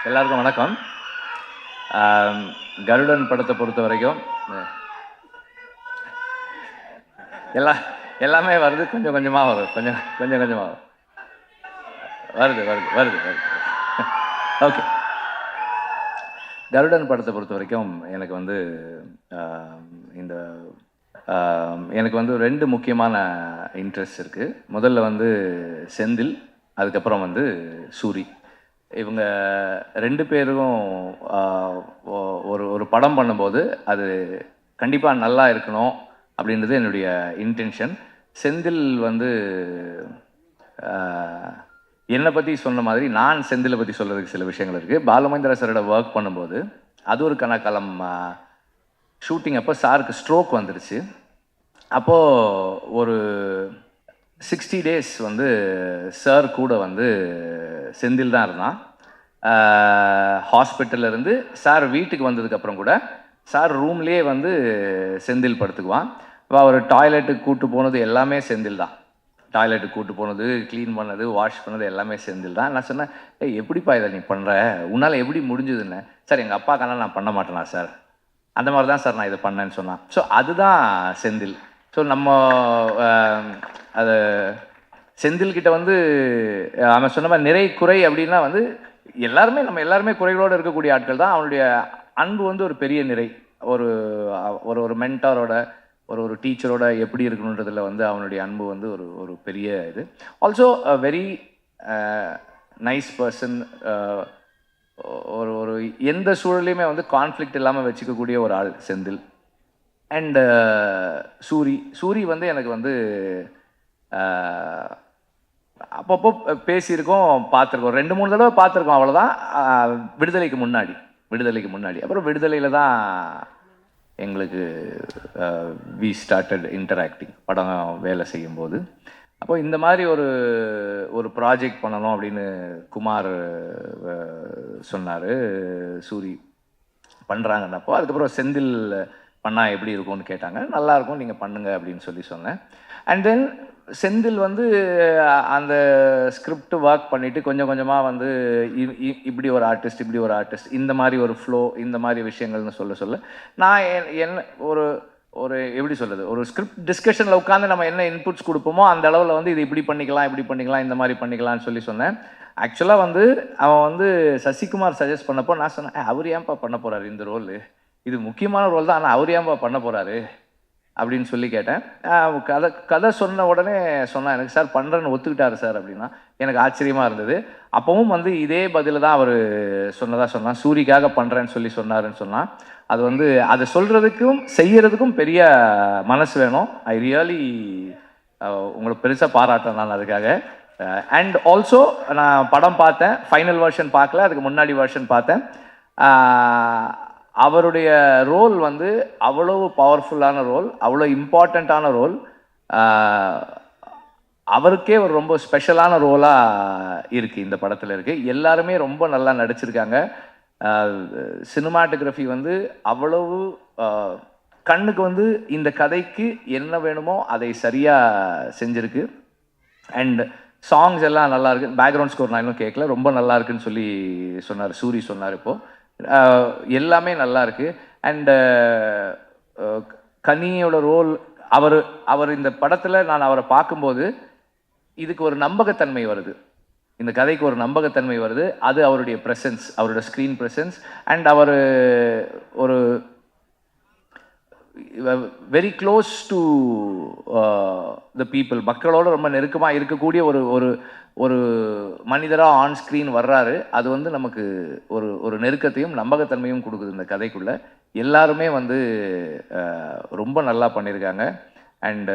எல்லாருக்கும் வணக்கம். கருடன் படத்தை பொறுத்த வரைக்கும் எல்லாமே வருது, கொஞ்சம் கொஞ்சமாக வரும், கொஞ்சம் கொஞ்சமாக வரும். வருது. ஓகே, கருடன் படத்தை பொறுத்த வரைக்கும் எனக்கு வந்து இந்த எனக்கு வந்து 2 முக்கியமான இன்ட்ரெஸ்ட் இருக்குது. முதல்ல வந்து செந்தில், அதுக்கப்புறம் வந்து சூரி. இவங்க 2 பேரும் ஒரு படம் பண்ணும்போது அது கண்டிப்பாக நல்லா இருக்கணும் அப்படின்றது என்னுடைய இன்டென்ஷன். செந்தில் வந்து என்னை பற்றி சொன்ன மாதிரி நான் செந்திலை பற்றி சொல்கிறதுக்கு சில விஷயங்கள் இருக்குது. பாலுமகேந்திரா சாரோட ஒர்க் பண்ணும்போது அது ஒரு கனகாலம் ஷூட்டிங் அப்போ சாருக்கு ஸ்ட்ரோக் வந்துடுச்சு. அப்போது ஒரு 60 days வந்து சார் கூட வந்து செந்தில் தான் இருந்தான். ஹாஸ்பிட்டல்லேருந்து சார் வீட்டுக்கு வந்ததுக்கப்புறம் கூட சார் ரூம்லேயே வந்து செந்தில் படுத்துக்குவான். அவர் டாய்லெட்டுக்கு கூப்பிட்டு போனது எல்லாமே செந்தில் தான். டாய்லெட்டுக்கு கூப்பிட்டு போனது, க்ளீன் பண்ணது, வாஷ் பண்ணது எல்லாமே செந்தில் தான். நான் சொன்னேன், எப்படிப்பா இதை நீ பண்ணுற, உன்னால் எப்படி முடிஞ்சதுன்னு. சார் எங்கள் அப்பாக்கான நான் பண்ண மாட்டேனா சார், அந்த மாதிரி தான் சார் நான் இதை பண்ணேன்னு சொன்னான். ஸோ அதுதான் செந்தில். ஸோ நம்ம அதை செந்தில்கிட்ட வந்து அவன் சொன்ன மாதிரி நிறை குறை அப்படின்னா வந்து நம்ம எல்லாருமே குறைகளோடு இருக்கக்கூடிய ஆட்கள் தான். அவனுடைய அன்பு வந்து ஒரு பெரிய நிறை. ஒரு ஒரு மென்டாரோட ஒரு டீச்சரோட எப்படி இருக்கணுன்றதுல வந்து அவனுடைய அன்பு வந்து ஒரு பெரிய இது. Also a very nice person. ஒரு எந்த சூழலையுமே வந்து கான்ஃப்ளிக்ட் இல்லாமல் வச்சுக்கக்கூடிய ஒரு ஆள் செந்தில். அண்ட் சூரி வந்து எனக்கு வந்து அப்பப்போ பேசியிருக்கோம், பார்த்துருக்கோம், 2-3 தடவை பார்த்துருக்கோம், அவ்வளோதான். விடுதலைக்கு முன்னாடி அப்புறம் விடுதலையில் தான் எங்களுக்கு வி ஸ்டார்டட் இன்டராக்டிங், படம் வேலை செய்யும்போது. அப்போ இந்த மாதிரி ஒரு ப்ராஜெக்ட் பண்ணணும் அப்படின்னு குமார் சொன்னார். சூரி பண்ணுறாங்கன்னப்போ அதுக்கப்புறம் செந்தில் பண்ணால் எப்படி இருக்கும்னு கேட்டாங்க. நல்லாயிருக்கும், நீங்கள் பண்ணுங்க அப்படின்னு சொன்னேன். அண்ட் தென் செந்தில் வந்து அந்த ஸ்கிரிப்ட் ஒர்க் பண்ணிவிட்டு கொஞ்சம் கொஞ்சமாக வந்து இப்படி ஒரு ஆர்டிஸ்ட், இந்த மாதிரி ஒரு ஃப்ளோ, இந்த மாதிரி விஷயங்கள்னு சொல்ல நான் என்ன ஒரு எப்படி சொல்கிறது, ஒரு ஸ்கிரிப்ட் டிஸ்கஷனில் உட்காந்து நம்ம என்ன இன்புட்ஸ் கொடுப்போமோ அந்த அளவில் வந்து இது இப்படி பண்ணிக்கலாம், இந்த மாதிரி பண்ணிக்கலாம்னு சொன்னேன். ஆக்சுவலாக வந்து அவன் வந்து சசிகுமார் சஜஸ்ட் பண்ணப்போ நான் சொன்னேன், அவர் ஏன்பா பண்ண போகிறாரு இந்த ரோல், இது முக்கியமான ரோல் தான், ஆனால் அவர் ஏன்பா பண்ண போகிறாரு அப்படின்னு சொல்லி கேட்டேன். கதை சொன்ன உடனே சொன்னான், எனக்கு சார் பண்ணுறேன்னு ஒத்துக்கிட்டாரு சார் அப்படின்னா. எனக்கு ஆச்சரியமாக இருந்தது. அப்பவும் வந்து இதே பதில் தான் அவர் சொன்னான், சூரிக்காக பண்ணுறேன்னு சொன்னாருன்னு சொன்னான். அது வந்து அதை சொல்கிறதுக்கும் செய்கிறதுக்கும் பெரிய மனசு வேணும். ஐ ரியலி உங்களுக்கு பெருசாக பாராட்டேன் நான் அதுக்காக. அண்ட் ஆல்சோ நான் படம் பார்த்தேன், ஃபைனல் வெர்ஷன் பார்க்கல, அதுக்கு முன்னாடி வெர்ஷன் பார்த்தேன். அவருடைய ரோல் வந்து அவ்வளவு பவர்ஃபுல்லான ரோல், அவ்வளோ இம்பார்ட்டண்ட்டான ரோல், அவருக்கே ஒரு ரொம்ப ஸ்பெஷலான ரோலாக இருக்குது இந்த படத்தில் இருக்குது. எல்லாருமே ரொம்ப நல்லா நடிச்சிருக்காங்க. சினிமாட்டோகிராஃபி வந்து அவ்வளவு கண்ணுக்கு வந்து இந்த கதைக்கு என்ன வேணுமோ அதை சரியாக செஞ்சுருக்கு. அண்ட் சாங்ஸ் எல்லாம் நல்லா இருக்கு. பேக்ரவுண்ட் ஸ்கோர் நான் இன்னும் கேட்கல, ரொம்ப நல்லா இருக்குன்னு சொன்னார், சூரி சொன்னார். இப்போது எல்லாமே நல்லா இருக்கு. அண்டு கனியோட ரோல், அவர் இந்த படத்தில் நான் அவரை பார்க்கும்போது இதுக்கு ஒரு நம்பகத்தன்மை வருது, இந்த கதைக்கு ஒரு நம்பகத்தன்மை வருது. அது அவருடைய ப்ரெசன்ஸ், அவரோட ஸ்க்ரீன் ப்ரெசன்ஸ். அண்ட் அவர் ஒரு very close to the people, மக்களோட ரொம்ப நெருக்கமாக இருக்கக்கூடிய ஒரு மனிதராக ஆன் ஸ்க்ரீன் வர்றாரு. அது வந்து நமக்கு ஒரு நெருக்கத்தையும் நம்பகத்தன்மையும் கொடுக்குது இந்த கதைக்குள்ளே. எல்லாருமே வந்து ரொம்ப நல்லா பண்ணியிருக்காங்க. அண்டு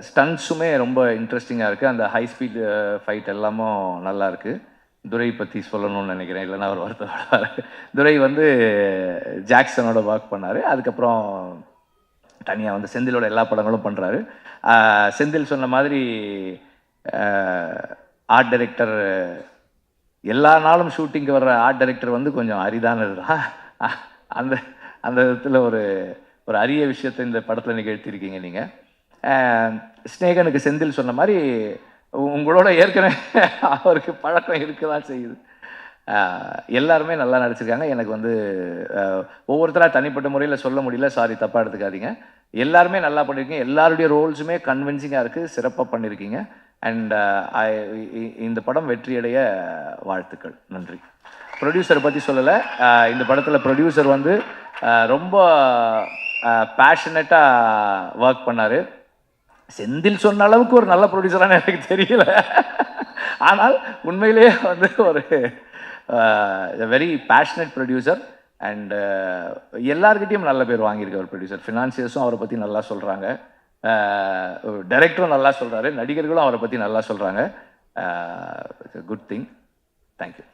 ஸ்டன்ட்ஸுமே ரொம்ப இன்ட்ரெஸ்டிங்காக இருக்குது. அந்த ஹை ஸ்பீட் ஃபைட் எல்லாமும் நல்லா இருக்குது. துரை பற்றி சொல்லணும்னு நினைக்கிறேன், இல்லைன்னா அவர் வருத்தப்படுவார். துரை வந்து ஜாக்சனோட ஒர்க் பண்ணார். அதுக்கப்புறம் தனியாக வந்து செந்திலோட எல்லா படங்களும் பண்ணுறாரு. செந்தில் சொன்ன மாதிரி ஆர்ட் டைரக்டர், எல்லா நாளும் ஷூட்டிங்க்கு வர்ற ஆர்ட் டைரக்டர் வந்து கொஞ்சம் அரிதானது தான். அந்த விதத்தில் ஒரு அரிய விஷயத்தை இந்த படத்தில் நிகழ்த்தியிருக்கீங்க நீங்கள். ஸ்நேகனுக்கு செந்தில் சொன்ன மாதிரி உங்களோட ஏற்கனவே அவருக்கு பழக்கம் இருக்க தான் செய்யுது. எல்லாருமே நல்லா நடிச்சிருக்காங்க. எனக்கு வந்து ஒவ்வொருத்தராக தனிப்பட்ட முறையில் சொல்ல முடியல, சாரி தப்பாக எடுத்துக்காதீங்க. எல்லாருமே நல்லா பண்ணியிருக்கீங்க. எல்லாருடைய ரோல்ஸுமே கன்வின்சிங்காக இருக்குது, சிறப்பாக பண்ணியிருக்கீங்க. அண்ட் இந்த படம் வெற்றியடைய வாழ்த்துக்கள். நன்றி. ப்ரொடியூசரை பற்றி சொல்லலை. இந்த படத்தில் ப்ரொடியூசர் வந்து ரொம்ப பேஷனட்டாக ஒர்க் பண்ணார். செந்தில் சொன்ன அளவுக்கு ஒரு நல்ல ப்ரொடியூசரானு எனக்கு தெரியல. ஆனால் உண்மையிலேயே வந்து ஒரு வெரி பேஷனட் ப்ரொடியூசர். அண்ட் எல்லார்கிட்டையும் நல்ல பேர் வாங்கியிருக்க ஒரு ப்ரொடியூசர். ஃபினான்சியர்ஸும் அவரை பற்றி நல்லா சொல்கிறாங்க, டைரக்டரும் நல்லா சொல்கிறாரு, நடிகர்களும் அவரை பற்றி நல்லா சொல்கிறாங்க. Good thing. தேங்க்யூ.